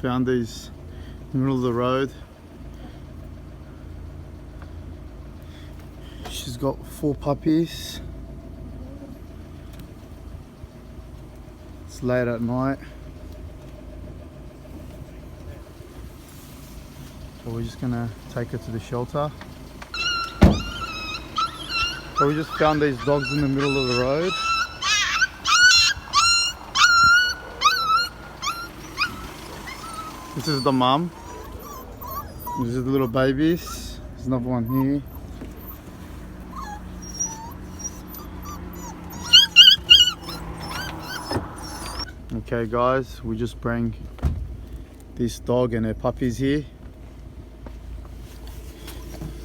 found these in the middle of the road. She's got 4 puppies. It's late at night. So we're just gonna take her to the shelter. So we just found these dogs in the middle of the road. This is the mum. This is the little babies. There's another one here. Okay guys, we just bring this dog and her puppies here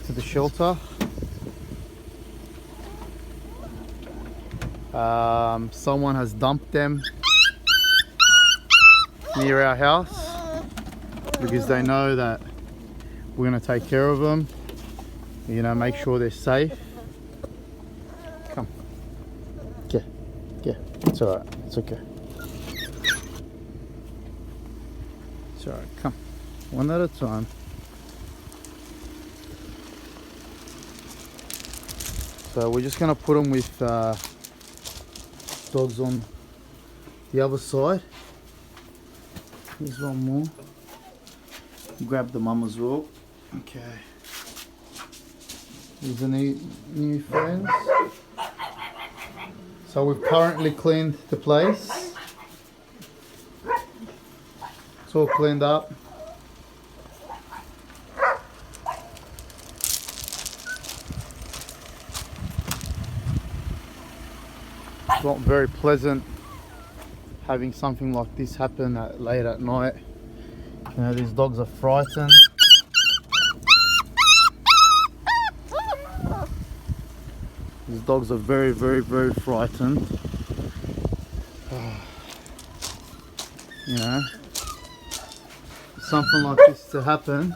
to the shelter. Someone has dumped them near our house because they know that we're going to take care of them, you know, make sure they're safe. Come, get, it's alright, it's okay. It's alright, come, one at a time. So we're just going to put them with dogs on the other side. Here's one more. Grab the mum as well. Okay. These are new friends. So we've currently cleaned the place. It's all cleaned up. It's not very pleasant having something like this happen late at night. You know, these dogs are frightened. These dogs are very, very, very frightened. You know, something like this to happen,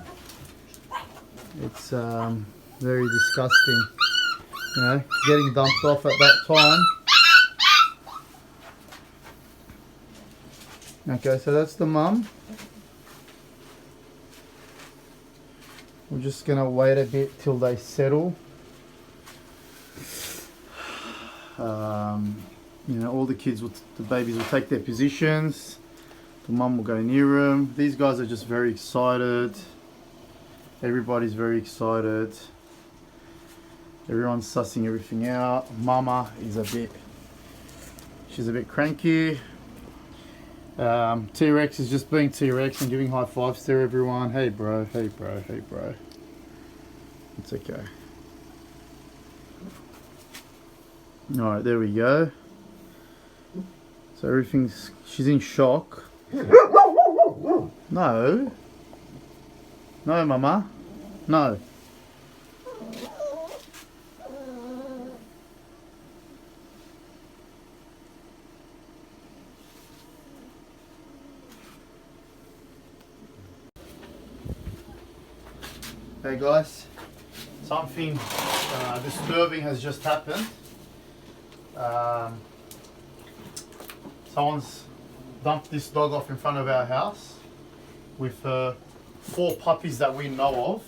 it's very disgusting. You know, getting dumped off at that time. Okay, so that's the mum. We're just gonna wait a bit till they settle. You know, all the babies will take their positions. The mum will go near them. These guys are just very excited. Everybody's very excited. Everyone's sussing everything out. Mama is she's a bit cranky. T-Rex is just being T-Rex and giving high fives to everyone. Hey bro, hey bro, hey bro. It's okay. Alright, there we go. So she's in shock. No. No, mama. No. Hey guys, something disturbing has just happened. Someone's dumped this dog off in front of our house with 4 puppies that we know of.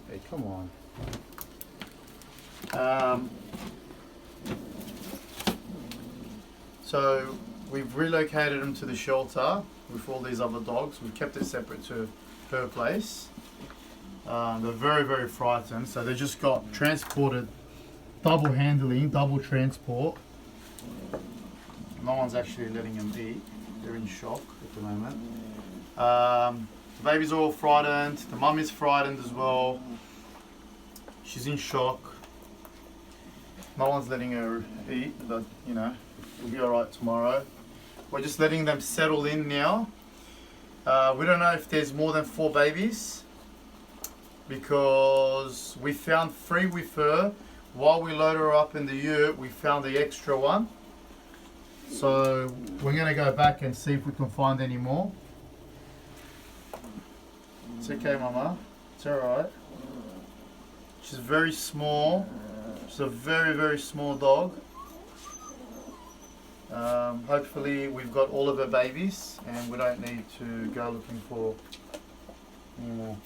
Hey, come on. So we've relocated them to the shelter with all these other dogs. We've kept it separate to her place. They're very, very frightened, so they just got transported, double handling, double transport. No one's actually letting them eat. They're in shock at the moment. The babies are all frightened. The mum is frightened as well. She's in shock. No one's letting her eat, but you know, we'll be alright tomorrow. We're just letting them settle in now. We don't know if there's more than 4 babies, because we found 3 with her. While we load her up in the ute, we found the extra one. So we're going to go back and see if we can find any more. It's okay, mama. It's alright. She's very small. She's a very, very small dog. Hopefully we've got all of her babies and we don't need to go looking for more.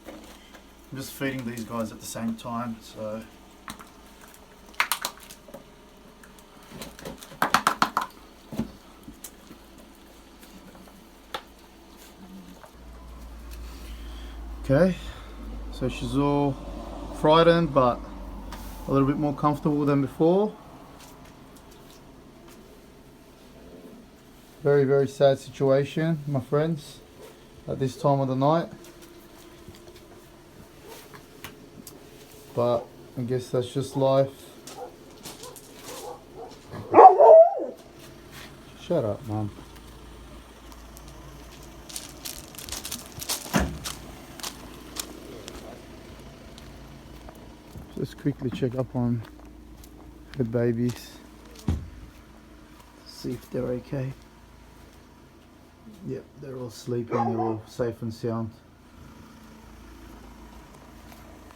I'm just feeding these guys at the same time, so okay, so she's all frightened but a little bit more comfortable than before. Very, very sad situation, my friends, at this time of the night. But I guess that's just life. Shut up, Mum. Just quickly check up on the babies. See if they're okay. Yep, they're all sleeping, they're all safe and sound.